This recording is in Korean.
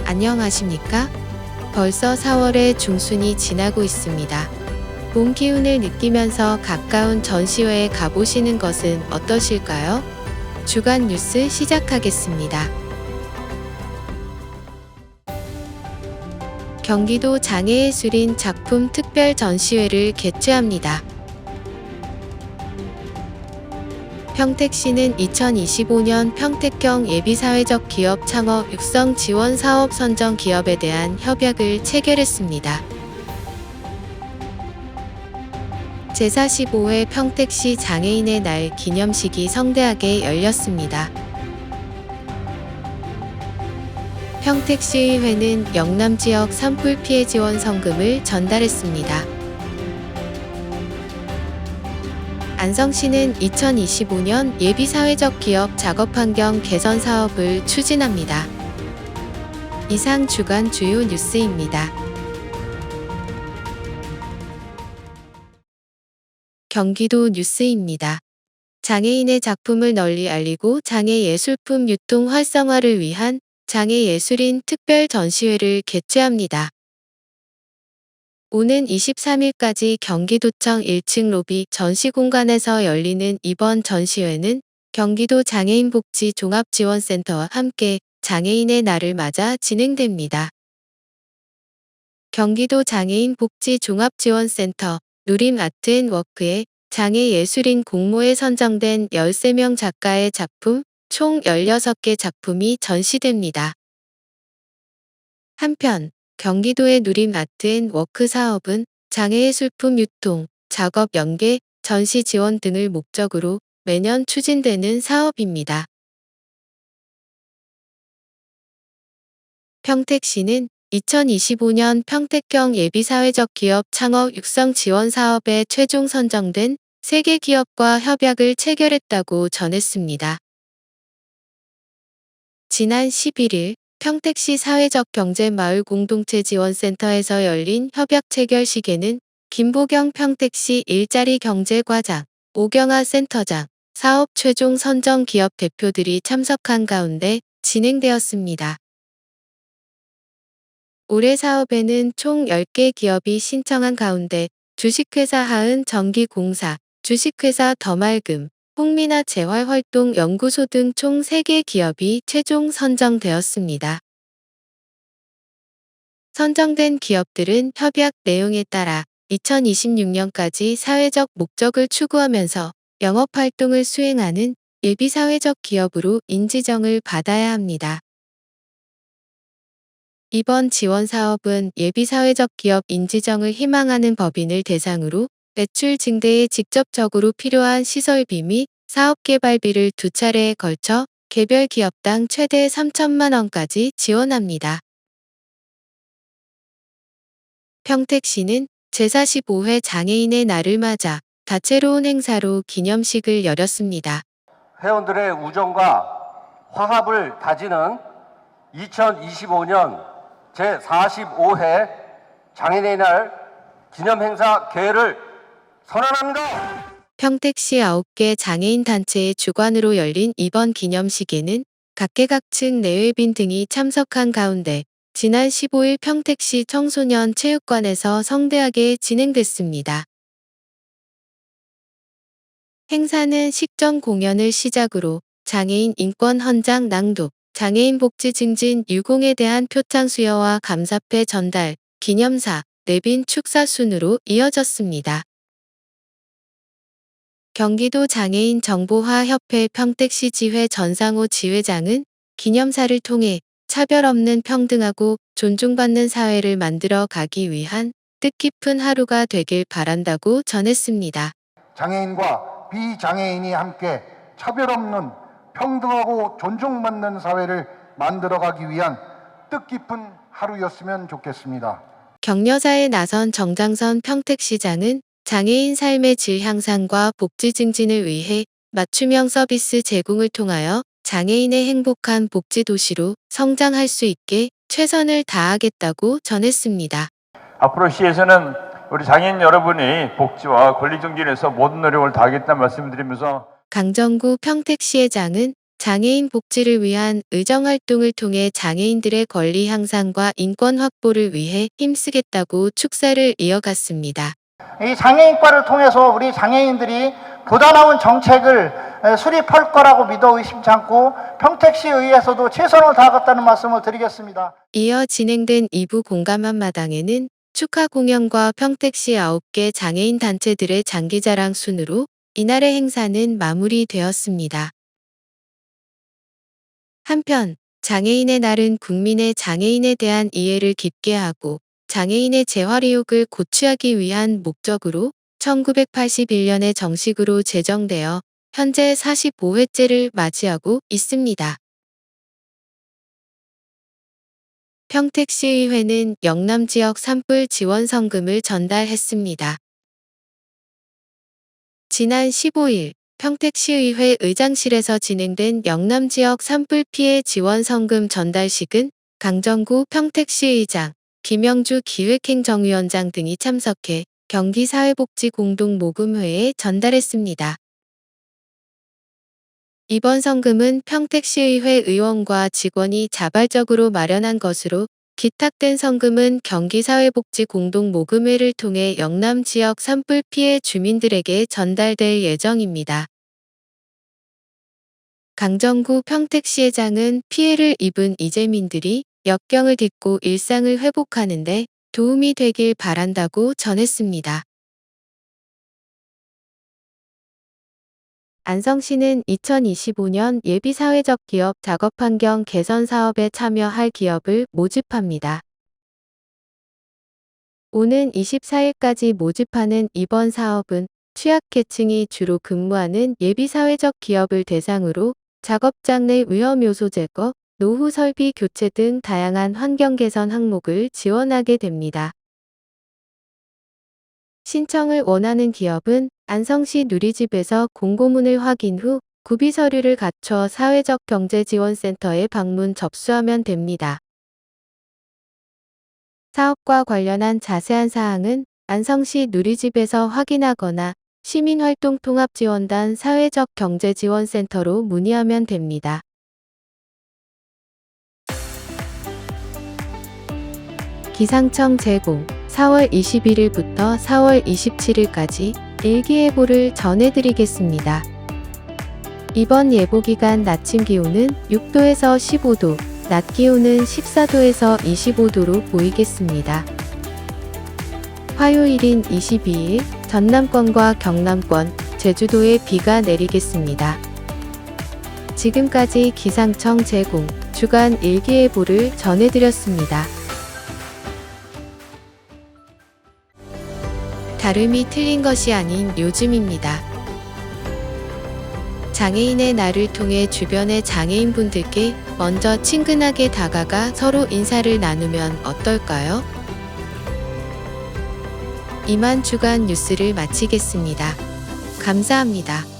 안녕하십니까? 벌써 4월의 중순이 지나고 있습니다. 봄 기운을 느끼면서 가까운 전시회에 가보시는 것은 어떠실까요? 주간 뉴스 시작하겠습니다. 경기도 장애예술인 작품 특별 전시회를 개최합니다. 평택시는 2025년 평택형 예비사회적 기업 창업 육성 지원 사업 선정 기업에 대한 협약을 체결했습니다. 제45회 평택시 장애인의 날 기념식이 성대하게 열렸습니다. 평택시의회는 영남 지역 산불 피해 지원 성금을 전달했습니다. 안성시는 2025년 예비사회적 기업 작업환경 개선 사업을 추진합니다. 이상 주간 주요 뉴스입니다. 경기도 뉴스입니다. 장애인의 작품을 널리 알리고 장애예술품 유통 활성화를 위한 장애예술인 특별 전시회를 개최합니다. 오는 23일까지 경기도청 1층 로비 전시공간에서 열리는 이번 전시회는 경기도 장애인복지 종합지원센터와 함께 장애인의 날을 맞아 진행됩니다. 경기도 장애인복지 종합지원센터 누림아트앤워크의 장애예술인 공모에 선정된 13명 작가의 작품 총 16개 작품이 전시됩니다. 한편 경기도의 누림아트앤워크 사업은 장애예술품 유통, 작업 연계, 전시 지원 등을 목적으로 매년 추진되는 사업입니다. 평택시는 2025년 평택형 예비사회적 기업 창업 육성 지원 사업에 최종 선정된 3개 기업과 협약을 체결했다고 전했습니다. 지난 11일 평택시 사회적 경제 마을 공동체 지원센터에서 열린 협약 체결식에는 김보경 평택시 일자리 경제과장, 오경아 센터장, 사업 최종 선정 기업 대표들이 참석한 가운데 진행되었습니다. 올해 사업에는 총 10개 기업이 신청한 가운데 주식회사 하은전기공사, 주식회사 더말금, 홍미나 재활활동연구소 등 총 3개 기업이 최종 선정되었습니다. 선정된 기업들은 협약 내용에 따라 2026년까지 사회적 목적을 추구하면서 영업활동을 수행하는 예비사회적 기업으로 인지정을 받아야 합니다. 이번 지원 사업은 예비사회적 기업 인지정을 희망하는 법인을 대상으로 매출 증대에 직접적으로 필요한 시설비 및 사업개발비를 2차례에 걸쳐 개별 기업당 최대 3천만 원까지 지원합니다. 평택시는 제45회 장애인의 날을 맞아 다채로운 행사로 기념식을 열었습니다. 회원들의 우정과 화합을 다지는 2025년 제45회 장애인의 날 기념행사 개회를 선언합니다. 평택시 9개 장애인 단체의 주관으로 열린 이번 기념식에는 각계각층 내외빈 등이 참석한 가운데 지난 15일 평택시 청소년 체육관에서 성대하게 진행됐습니다. 행사는 식전 공연을 시작으로 장애인 인권 헌장 낭독, 장애인 복지 증진 유공에 대한 표창 수여와 감사패 전달, 기념사, 내빈 축사 순으로 이어졌습니다. 경기도 장애인 정보화 협회 평택시 지회 전상호 지회장은 기념사를 통해 차별 없는 평등하고 존중받는 사회를 만들어 가기 위한 뜻깊은 하루가 되길 바란다고 전했습니다. 장애인과 비장애인이 함께 차별 없는 평등하고 존중받는 사회를 만들어가기 위한 뜻깊은 하루였으면 좋겠습니다. 격려사에 나선 정장선 평택시장은 장애인 삶의 질 향상과 복지 증진을 위해 맞춤형 서비스 제공을 통하여 장애인의 행복한 복지 도시로 성장할 수 있게 최선을 다하겠다고 전했습니다. 앞으로 시에서는 우리 장애인 여러분이 복지와 권리 증진에서 모든 노력을 다하겠다는 말씀드리면서 강정구 평택시회장은 장애인 복지를 위한 의정활동을 통해 장애인들의 권리 향상과 인권 확보를 위해 힘쓰겠다고 축사를 이어갔습니다. 이 장애인과를 통해서 우리 장애인들이 보다 나은 정책을 수립할 거라고 믿어 의심치 않고 평택시 의회에서도 최선을 다하겠다는 말씀을 드리겠습니다. 이어 진행된 2부 공감 한마당에는 축하 공연과 평택시 9개 장애인 단체들의 장기자랑 순으로 이날의 행사는 마무리되었습니다. 한편 장애인의 날은 국민의 장애인에 대한 이해를 깊게 하고 장애인의 재활의욕을 고취하기 위한 목적으로 1981년에 정식으로 제정되어 현재 45회째를 맞이하고 있습니다. 평택시의회는 영남 지역 산불 지원 성금을 전달했습니다. 지난 15일 평택시의회 의장실에서 진행된 영남 지역 산불 피해 지원 성금 전달식은 강정구 평택시의장, 김영주 기획행정위원장 등이 참석해 경기사회복지공동모금회에 전달했습니다. 이번 성금은 평택시의회 의원과 직원이 자발적으로 마련한 것으로 기탁된 성금은 경기사회복지공동모금회를 통해 영남 지역 산불 피해 주민들에게 전달될 예정입니다. 강정구 평택시의장은 피해를 입은 이재민들이 역경을 딛고 일상을 회복하는 데 도움이 되길 바란다고 전했습니다. 안성시는 2025년 예비사회적 기업 작업환경 개선 사업에 참여할 기업을 모집합니다. 오는 24일까지 모집하는 이번 사업은 취약계층이 주로 근무하는 예비사회적 기업을 대상으로 작업장 내 위험요소 제거, 노후 설비 교체 등 다양한 환경 개선 항목을 지원하게 됩니다. 신청을 원하는 기업은 안성시 누리집에서 공고문을 확인 후 구비 서류를 갖춰 사회적 경제지원센터에 방문 접수하면 됩니다. 사업과 관련한 자세한 사항은 안성시 누리집에서 확인하거나 시민활동통합지원단 사회적 경제지원센터로 문의하면 됩니다. 기상청 제공 4월 21일부터 4월 27일까지 일기예보를 전해드리겠습니다. 이번 예보기간 아침 기온은 6도에서 15도, 낮 기온은 14도에서 25도로 보이겠습니다. 화요일인 22일 전남권과 경남권, 제주도에 비가 내리겠습니다. 지금까지 기상청 제공 주간 일기예보를 전해드렸습니다. 다름이 틀린 것이 아닌 요즘입니다. 장애인의 날을 통해 주변의 장애인분들께 먼저 친근하게 다가가 서로 인사를 나누면 어떨까요? 이만 주간 뉴스를 마치겠습니다. 감사합니다.